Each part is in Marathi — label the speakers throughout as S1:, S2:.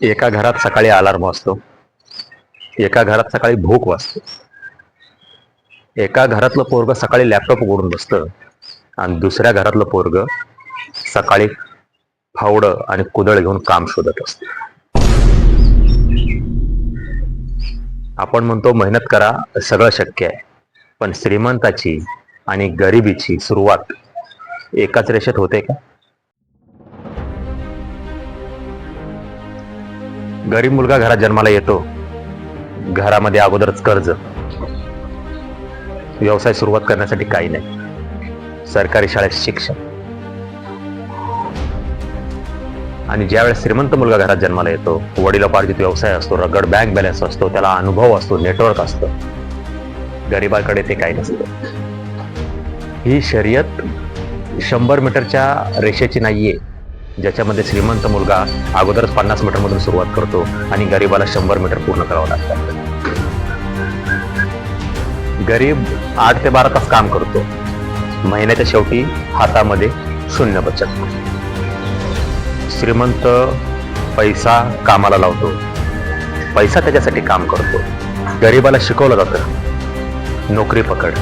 S1: एका घरात सकाळी अलार्म वाजतो, एका घरात सकाळी भूक वाजते, एका घरातलं पोरग सकाळी लॅपटॉप उघडून बसतं आणि दुसऱ्या घरातलं पोरग सकाळी फावडं आणि कुदळ घेऊन काम शोधत असतं. आपण म्हणतो मेहनत करा सगळं शक्य आहे, पण श्रीमंताची आणि गरिबीची सुरुवात एकाच रेषेत होते का? गरीब मुलगा घरात जन्माला येतो, घरामध्ये अगोदरच कर्ज, व्यवसाय सुरुवात करण्यासाठी काही नाही, सरकारी शाळेत शिक्षण. आणि ज्यावेळेस श्रीमंत मुलगा घरात जन्माला येतो, वडिलोपार्जित व्यवसाय असतो, रगड बँक बॅलन्स असतो, त्याला अनुभव असतो, नेटवर्क असतं. गरिबाकडे ते काही नसतं. ही शर्यत 100 मीटरच्या रेषेची नाहीये, ज्याच्यामध्ये श्रीमंत मुलगा अगोदरच 50 मीटर मधून सुरुवात करतो आणि गरिबाला 100 मीटर पूर्ण करावं लागतं. गरीब 8 ते 12 तास काम करतो, महिन्याच्या शेवटी हातामध्ये शून्य बचत. श्रीमंत पैसा कामाला लावतो, पैसा त्याच्यासाठी काम करतो. गरिबाला शिकवलं जातं नोकरी पकड,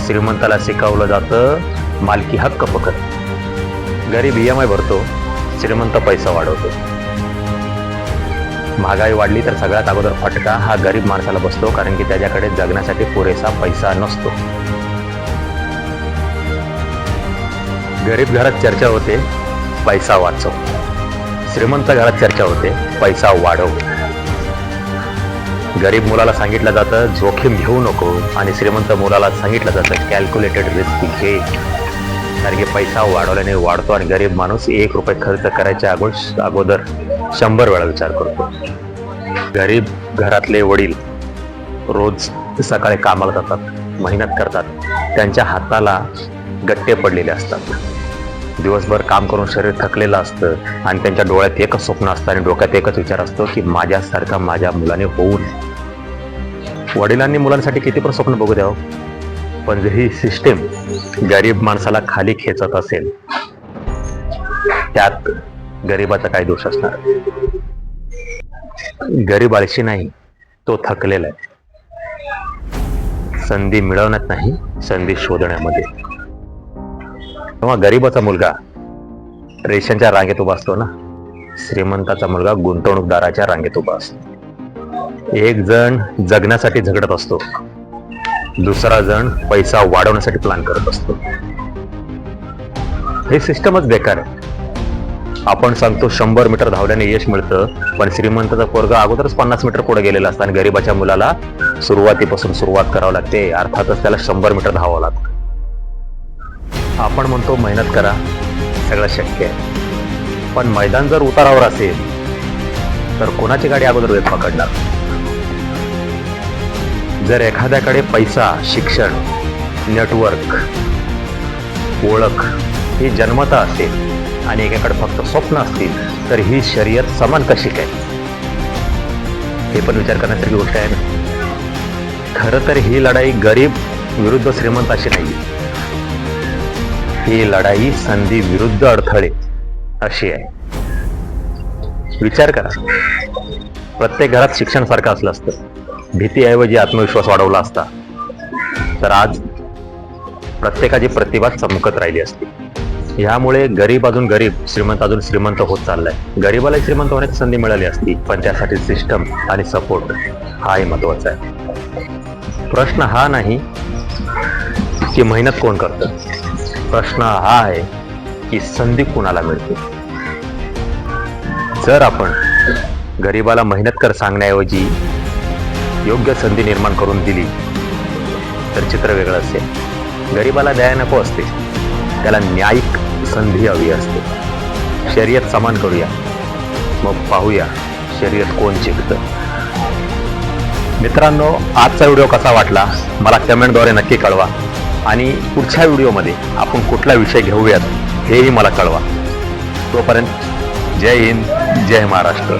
S1: श्रीमंताला शिकवलं जातं मालकी हक्क पकड. गरीब EMI भरतो, श्रीमंत पैसा वाढवतो. महागाई वाढली तर सगळ्यात अगोदर फटका हा गरीब माणसाला बसतो, कारण की त्याच्याकडे जगण्यासाठी पुरेसा पैसा नसतो. गरीब घरात चर्चा होते पैसा वाचव, श्रीमंत घरात चर्चा होते पैसा वाढव. गरीब मुलाला सांगितलं जातं जोखीम घेऊ नको, आणि श्रीमंत मुलाला सांगितलं जातं कॅल्क्युलेटेड रिस्क घे, कारण की पैसा वाढवल्याने वाढतो आणि गरीब माणूस 1 रुपये खर्च करायच्या अगोदर 100 वेळा विचार करतो. गरीब घरातले वडील रोज सकाळी कामाला जातात, मेहनत करतात, त्यांच्या हाताला गट्टे पडलेले असतात. दिवसभर काम करून शरीर थकलेलं असतं आणि त्यांच्या डोळ्यात एकच स्वप्न असतं आणि डोक्यात एकच विचार असतो की माझ्यासारखा माझ्या मुलाने होऊ नये. वडिलांनी मुलांसाठी किती पण स्वप्न बघू द्यावं, पण जर ही सिस्टीम गरीब माणसाला खाली खेचत असेल, त्यात गरीबाचा काय दोष असणार? गरीब आळशी नाही, तो थकलेला आहे. संधी मिळवण्यात नाही, संधी शोधण्यामध्ये. तेव्हा गरीबाचा मुलगा रेशनच्या रांगेत उभा असतो ना, श्रीमंताचा मुलगा गुंतवणूकदाराच्या रांगेत उभा असतो. एक जण जगण्यासाठी झगडत असतो, दुसरा जण पैसा वाढवण्यासाठी प्लॅन करत असतो. हे सिस्टमच बेकार आहे. आपण सांगतो 100 मीटर धावल्याने यश मिळतं, पण श्रीमंताचा पोरगा अगोदरच 50 मीटर पुढे गेलेला असतं आणि गरीबाच्या मुलाला सुरुवातीपासून सुरुवात करावं लागते. अर्थातच त्याला 100 मीटर धावावं लागतं. आपण म्हणतो मेहनत करा सगळं शक्य आहे, पण मैदान जर उतारावर असेल तर कोणाची गाडी अगोदर वेग पकडणार? जर एखाद्याकडे पैसा, शिक्षण, नेटवर्क, ओळख ही जन्मता असेल आणि एकाकडे फक्त स्वप्न असतील, तर ही शर्यत समान कशी काय? हे पण विचार करण्यासारखी गोष्ट आहे ना. खरं तर ही लढाई गरीब विरुद्ध श्रीमंत अशी नाही, ही लढाई संधी विरुद्ध अडथळे अशी आहे. विचार करा, प्रत्येक घरात शिक्षण सारखं असलं असतं, भीतीऐवजी आत्मविश्वास वाढवला असता, तर आज प्रत्येकाची प्रतिभा चमकत राहिली असती. ह्यामुळे गरीब अजून गरीब, श्रीमंत अजून श्रीमंत होत चाललाय. गरीबालाही श्रीमंत होण्याची संधी मिळाली असती, पण त्यासाठी सिस्टम आणि सपोर्ट हाही महत्वाचा आहे. प्रश्न हा नाही की मेहनत कोण करतं, प्रश्न हा आहे की संधी कुणाला मिळते. जर आपण गरीबाला मेहनत कर सांगण्याऐवजी योग्य संधी निर्माण करून दिली तर चित्र वेगळं असेल. गरीबाला द्यायला नको असते, त्याला न्यायिक संधी हवी असते. शर्यत समान करूया, मग पाहूया शर्यत कोण जिंकतं. मित्रांनो, आजचा व्हिडिओ कसा वाटला मला कमेंटद्वारे नक्की कळवा, आणि पुढच्या व्हिडिओमध्ये आपण कुठला विषय घेऊयात हेही मला कळवा. तोपर्यंत जय हिंद, जय महाराष्ट्र.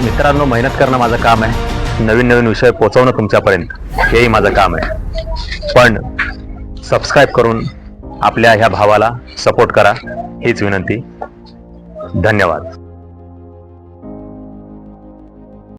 S1: मित्रांनो, मेहनत करणं माझं काम आहे, नवीन नवीन विषय पोहोचवणं तुमच्यापर्यंत हेही माझं काम आहे. पण सबस्क्राईब करून आपल्या ह्या भावाला सपोर्ट करा हीच विनंती. धन्यवाद.